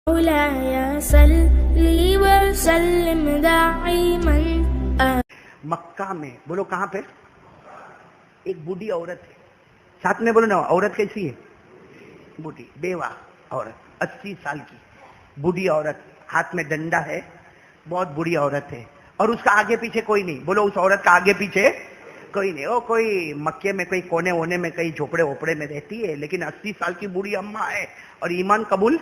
مولاي صلی وسلم دائما. مکہ میں بولو کہاں پہ ایک بوڑھی عورت ہے, ساتھ میں بولو نا عورت کیسی ہے, بوڑھی بیوہ عورت 80 سال کی بوڑھی عورت, ہاتھ میں ڈنڈا ہے, بہت بری عورت ہے, اور اس کا آگے پیچھے کوئی نہیں. بولو اس عورت کا آگے پیچھے کوئی نہیں. وہ کوئی مکے میں کوئی کونے وونے میں کئی جھوپڑے ووپڑے میں رہتی ہے, لیکن 80 سال کی بوڑھی اماں ہے اور ایمان قبول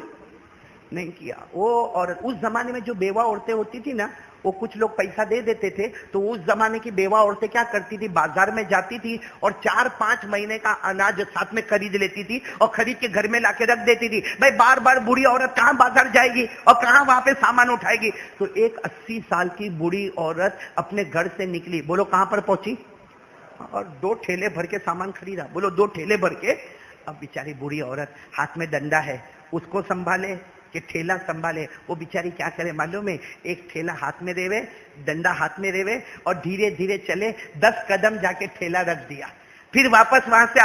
نہیں کیا. وہ اور اس زمانے میں جو بیوہ عورتیں ہوتی تھی نا, وہ کچھ لوگ پیسہ دے دیتے تھے تو اس زمانے کی بیوہ عورتیں کیا کرتی تھی, بازار میں جاتی تھی اور 4-5 مہینے کا اناج ساتھ میں خرید لیتی تھی اور خرید کے گھر میں لا کے رکھ دیتی تھی. بھائی بار بار بوڑھی عورت کہاں بازار جائے گی اور کہاں وہاں پہ سامان اٹھائے گی. تو ایک 80 سال کی بوڑھی عورت اپنے گھر سے نکلی, بولو کہاں پر پہنچی, اور 2 ٹھیلے بھر کے سامان خریدا. بولو 2 ٹھیلے بھر کے. اب بیچاری بوڑھی عورت ہاتھ میں ڈنڈا ہے, اس کو سنبھالے کہ ٹھیلا سنبھالے. وہ بیچاری کیا کرے معلوم ہے, ایک ٹھیلا ہاتھ میں دے وے, ڈنڈا ہاتھ میں دے وے, اور دھیرے دھیرے چلے 10 قدم جا کے ٹھیلا رکھ دیا. پھر واپس وہاں سے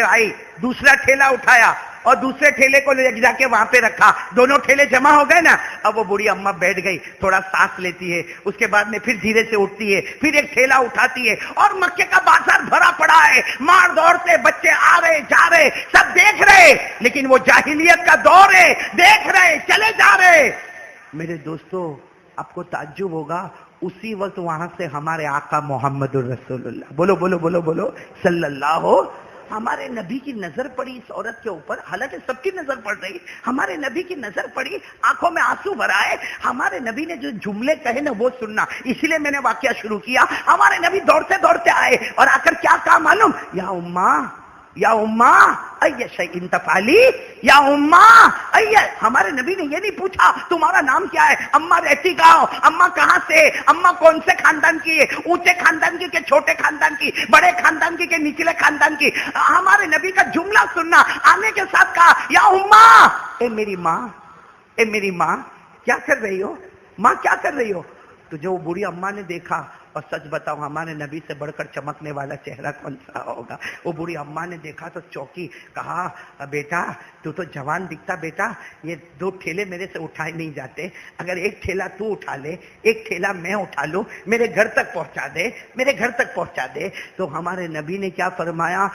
آئی دوسرا ٹھیلا اٹھایا اور دوسرے ٹھیلے کو لے جا کے وہاں پہ رکھا. دونوں ٹھیلے جمع ہو گئے نا. اب وہ بوڑھی اماں بیٹھ گئی, تھوڑا سانس لیتی ہے, اس کے بعد میں پھر دھیرے سے اٹھتی ہے, پھر ایک ٹھیلا اٹھاتی ہے, اور مکے کا بازار بھرا پڑا ہے, مرد عورتیں بچے آ رہے جا رہے, سب دیکھ رہے, لیکن وہ جاہلیت کا دور ہے, دیکھ رہے چلے جا رہے. میرے دوستو آپ کو تعجب ہوگا, اسی وقت وہاں سے ہمارے آقا محمد الرسول اللہ, بولو بولو بولو بولو صلی اللہ, ہمارے نبی کی نظر پڑی اس عورت کے اوپر. حالانکہ سب کی نظر پڑ رہی, ہمارے نبی کی نظر پڑی, آنکھوں میں آنسو بھرا ہے. ہمارے نبی نے جو جملے کہے نا وہ سننا, اسی لیے میں نے واقعہ شروع کیا. ہمارے نبی دوڑتے دوڑتے آئے اور آ کر کیا کہا معلوم, یا اماں یا اماں ای شیء تفعلی, یا اماں ای. ہمارے نبی نے یہ نہیں پوچھا تمہارا نام کیا ہے, اماں رہتی کہاں, اماں کہاں سے, اماں کون سے خاندان کی ہے, اونچے خاندان کی کہ چھوٹے خاندان کی, بڑے خاندان کی کہ نچلے خاندان کی. ہمارے نبی کا جملہ سننا, آنے کے ساتھ کہا یا اماں, اے میری ماں, اے میری ماں کیا کر رہی ہو, ماں کیا کر رہی ہو. تو جو بوڑھی اماں نے دیکھا, اور سچ بتاؤ ہمارے نبی سے بڑھ کر چمکنے والا چہرہ کون سا ہوگا. وہ بوڑھی اماں نے دیکھا تو چوکی, کہا بیٹا تو جوان دکھتا بیٹا, یہ 2 ٹھیلے میرے سے اٹھائے نہیں جاتے, اگر ایک ٹھیلا تو اٹھا لے, ایک ٹھیلا میں اٹھا لوں, میرے گھر تک پہنچا دے, میرے گھر تک پہنچا دے. تو ہمارے نبی نے کیا فرمایا,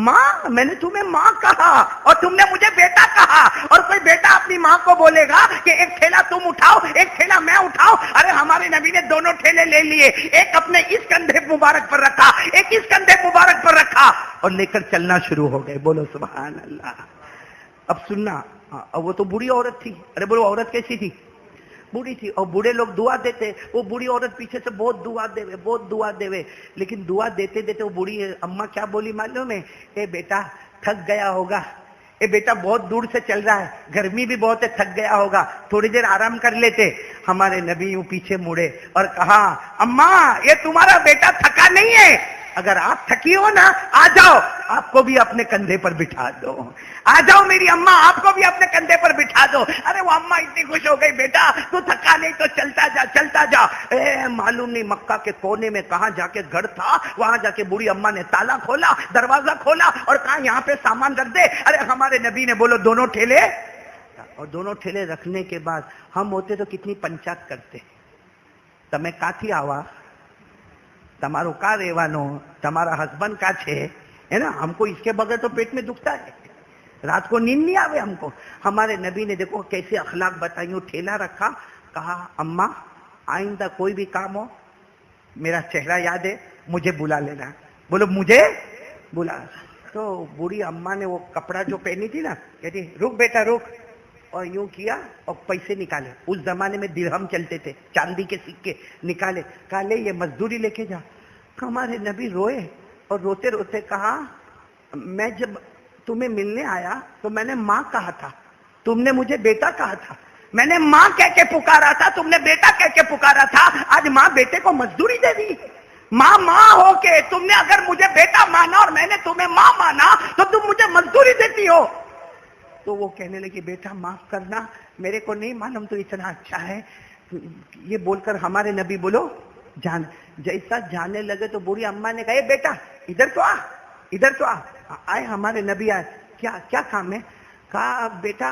ماں میں نے تمہیں ماں کہا اور تم نے مجھے بیٹا کہا. اور کوئی بیٹا اپنی ماں کو بولے گا کہ ایک ٹھیلا تم اٹھاؤ ایک ٹھیلا میں اٹھاؤ. ارے ہمارے نبی نے دونوں ٹھیلے لے لیے, ایک اپنے اس کندھے مبارک پر رکھا, ایک اس کندھے مبارک پر رکھا, اور لے کر چلنا شروع ہو گئے. بولو سبحان اللہ. اب سننا, وہ تو بوڑھی عورت تھی. ارے بولو عورت کیسی تھی, بوڑھی تھی, اور بوڑھے لوگ دعا دیتے, وہ بوڑھی عورت پیچھے سے بہت دعا دے وے, لیکن دعا دیتے دیتے وہ بوڑھی اماں کیا بولی معلوم ہے, اے بیٹا تھک گیا ہوگا, اے بیٹا بہت دور سے چل رہا ہے, گرمی بھی بہت ہے, تھک گیا ہوگا, تھوڑی دیر آرام کر لیتے. ہمارے نبی یوں پیچھے مڑے اور کہا اماں یہ تمہارا بیٹا تھکا نہیں ہے, اگر آپ تھکی ہو نا آ جاؤ, آپ کو بھی اپنے کندھے پر بٹھا دو, آ جاؤ میری اماں آپ کو بھی اپنے کندھے پر بٹھا دو. ارے وہ اماں اتنی خوش ہو گئی, بیٹا تو تھکا نہیں تو چلتا جا چلتا جا. معلوم نہیں مکہ کے کونے میں کہاں جا کے گھر تھا, وہاں جا کے بوڑھی اماں نے تالا کھولا, دروازہ کھولا اور کہا یہاں پہ سامان رکھ دے. ارے ہمارے نبی نے بولو دونوں ٹھیلے, اور دونوں ٹھیلے رکھنے کے بعد ہم ہوتے تو کتنی پنچات کرتے, تمہیں کاتھی آوا, تمہارو کا ریوانو, تمہارا ہسبینڈ کا چھے, ہے نا, ہم کو اس کے بغیر تو پیٹ میں دکھتا ہے, رات کو نیند نہیں آوے ہم کو. ہمارے نبی نے دیکھو کیسے اخلاق بتائیوں, ٹھیلا رکھا, کہا اماں آئندہ کوئی بھی کام ہو میرا چہرہ یاد ہے, مجھے بلا لینا. بولو مجھے بلا. تو بوڑھی اماں نے وہ کپڑا جو پہنی تھی نا, کہتی رک بیٹا رک, اور یوں کیا اور پیسے نکالے. اس زمانے میں درہم چلتے تھے, چاندی کے سکے نکالے, کہا لے یہ مزدوری لے کے جا. ہمارے نبی روئے اور روتے روتے کہا میں جب تمہیں ملنے آیا تو میں نے ماں کہا تھا, تم نے مجھے بیٹا کہا تھا, میں نے ماں کہہ کے پکارا تھا, تم نے بیٹا کہہ کے پکارا تھا. آج ماں بیٹے کو مزدوری دے دی. ماں ہو کے تم نے اگر مجھے بیٹا مانا اور میں نے تمہیں ماں مانا تو تم مجھے مزدوری دیتی ہو. تو وہ کہنے لگی بیٹا معاف کرنا, میرے کو نہیں معلوم تو اتنا اچھا ہے. یہ بول کر ہمارے نبی بولو جان, جیسا جانے لگے تو بوڑھی اماں نے کہا اے بیٹا ادھر تو آ, ادھر تو آ. آئے ہمارے نبی, آئے, کیا کام ہے, کہا بیٹا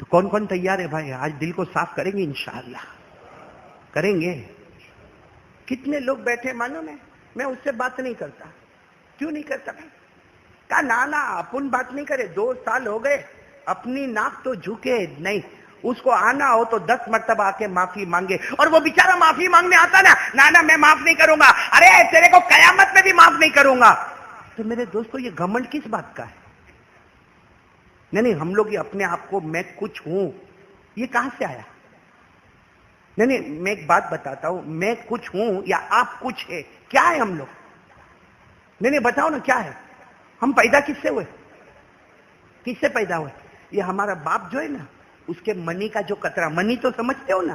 تو کون کون تیار ہے بھائی؟ آج دل کو صاف کریں گے انشاءاللہ، کریں گے. کتنے لوگ بیٹھے معلوم ہے، میں اس سے بات نہیں کرتا. کیوں نہیں کرتا بھائی؟ کہا نانا اپن بات نہیں کرے، 2 سال ہو گئے، اپنی ناک تو جھکے نہیں. اس کو آنا ہو تو 10 مرتبہ آ کے معافی مانگے، اور وہ بیچارہ معافی مانگنے آتا نا، نانا میں معاف نہیں کروں گا، ارے تیرے کو قیامت میں بھی معاف نہیں کروں گا. تو میرے دوستو یہ گھمنڈ کس بات کا ہے؟ نہیں ہم لوگ یہ اپنے آپ کو میں کچھ ہوں، یہ کہاں سے آیا؟ نہیں میں ایک بات بتاتا ہوں، میں کچھ ہوں یا آپ کچھ ہے، کیا ہے ہم لوگ؟ نہیں بتاؤ نا کیا ہے؟ ہم پیدا کس سے ہوئے؟ کس سے پیدا ہوئے؟ یہ ہمارا باپ جو ہے نا، اس کے منی کا جو قطرہ، منی تو سمجھتے ہو نا،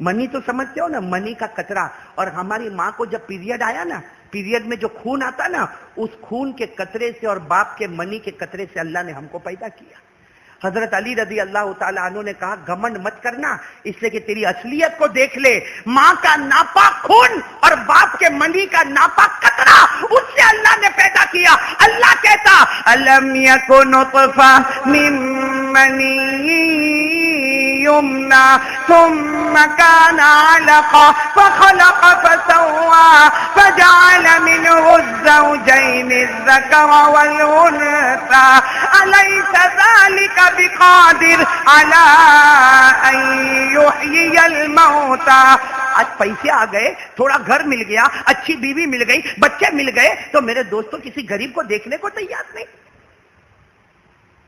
منی تو سمجھتے ہو نا، منی کا قطرہ. اور ہماری ماں کو جب پیریڈ آیا نا، پیریڈ میں جو خون آتا نا، اس خون کے قطرے سے اور باپ کے منی کے قطرے سے اللہ نے ہم کو پیدا کیا. حضرت علی رضی اللہ تعالیٰ عنہ نے کہا گھمنڈ مت کرنا، اس لیے کہ تیری اصلیت کو دیکھ لے. ماں کا ناپاک خون اور باپ کے منی کا ناپاک قطرہ، اس سے اللہ نے پیدا کیا. اللہ کہتا الم یکن نطفہ من منی یمنا ثم كان علقة فخلق فسوى فجعل منه الزوجين الذكر والأنثى أليس ذلك بقادر على أن يحيي الموتى. آج پیسے آ گئے، تھوڑا گھر مل گیا، اچھی بیوی مل گئی، بچے مل گئے، تو میرے دوستوں کسی غریب کو دیکھنے کو تیار نہیں.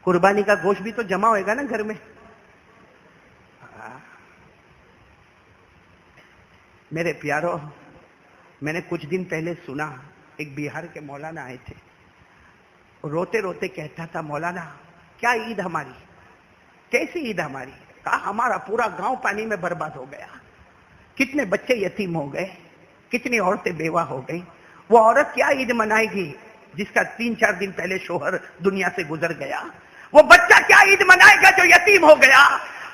قربانی کا گوشت بھی تو جمع ہوئے گا نا گھر میں. میرے پیارو، میں نے کچھ دن پہلے سنا ایک بہار کے مولانا آئے تھے، روتے روتے کہتا تھا مولانا کیا عید ہماری، کیسی عید ہماری؟ کہا ہمارا پورا گاؤں پانی میں برباد ہو گیا، کتنے بچے یتیم ہو گئے، کتنی عورتیں بیوہ ہو گئی. وہ عورت کیا عید منائے گی جس کا 3-4 دن پہلے شوہر دنیا سے گزر گیا؟ وہ بچہ کیا عید منائے گا جو یتیم ہو گیا؟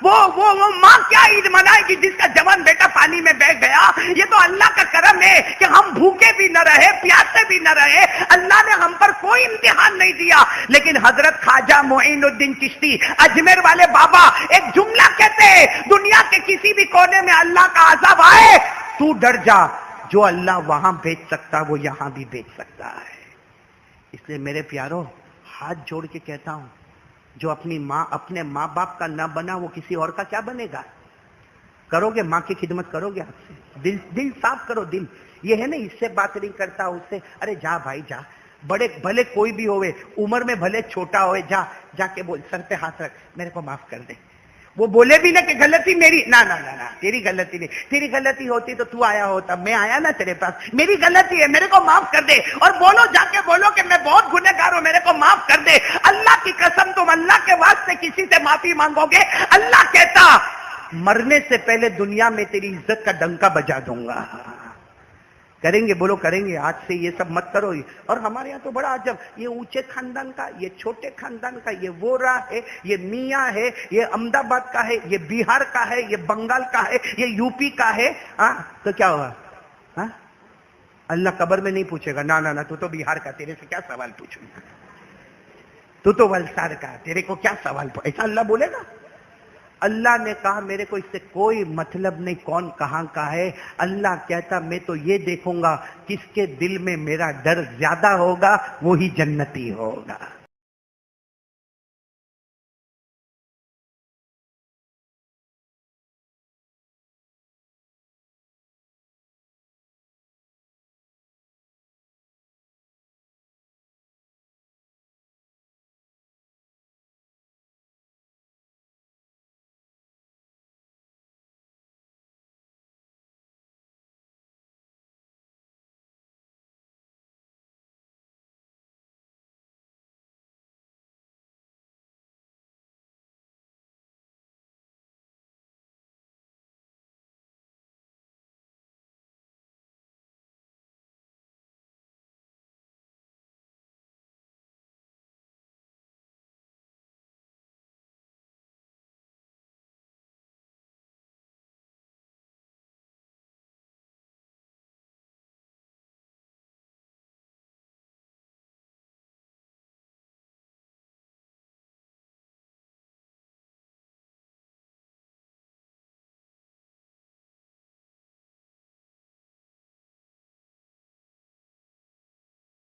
وہ ماں کیا عید منائے گی جس کا جوان بیٹا پانی میں بہ گیا؟ یہ تو اللہ کا کرم ہے کہ ہم بھوکے بھی نہ رہے، پیاسے بھی نہ رہے. اللہ نے ہم پر کوئی امتحان نہیں دیا. لیکن حضرت خواجہ معین الدین چشتی اجمیر والے بابا ایک جملہ کہتے ہیں، دنیا کے کسی بھی کونے میں اللہ کا عذاب آئے تو ڈر جا، جو اللہ وہاں بھیج سکتا وہ یہاں بھی بھیج سکتا ہے. اس لیے میرے پیارو ہاتھ جوڑ کے کہتا ہوں، جو اپنے ماں باپ کا نہ بنا وہ کسی اور کا کیا بنے گا؟ کرو گے ماں کی خدمت کرو گے؟ آپ سے دل صاف کرو. دل یہ ہے نا، اس سے بات نہیں کرتا، اس سے ارے جا بھائی جا، بڑے بھلے کوئی بھی ہوئے، عمر میں بھلے چھوٹا ہوئے، جا کے بول، سر پہ ہاتھ رکھ، میرے کو معاف کر دے. وہ بولے بھی نہ کہ غلطی میری، نہ تیری غلطی نہیں، تیری غلطی ہوتی تو آیا ہوتا، میں آیا نا تیرے پاس، میری غلطی ہے، میرے کو معاف کر دے. اور بولو، جا کے بولو کہ میں بہت گنہگار ہوں، میرے کو معاف کر دے. اللہ کی قسم تم اللہ کے واسطے کسی سے معافی مانگو گے، اللہ کہتا مرنے سے پہلے دنیا میں تیری عزت کا ڈنکا بجا دوں گا. کریں گے؟ بولو کریں گے. آج سے یہ سب مت کرو. اور ہمارے یہاں تو بڑا عجب، یہ اونچے خاندان کا، یہ چھوٹے خاندان کا، یہ وورا ہے، یہ میاں ہے، یہ احمد آباد کا ہے، یہ بہار کا ہے، یہ بنگال کا ہے، یہ یو پی کا ہے. تو کیا ہوا؟ اللہ قبر میں نہیں پوچھے گا، نہ تو بہار کا، تیرے سے کیا سوال پوچھوں گا؟ تو ولسار کا، تیرے کو کیا سوال پوچھوں؟ ایسا اللہ بولے گا؟ اللہ نے کہا میرے کو اس سے کوئی مطلب نہیں کون کہاں کا ہے. اللہ کہتا میں تو یہ دیکھوں گا کس کے دل میں میرا ڈر زیادہ ہوگا وہی جنتی ہوگا.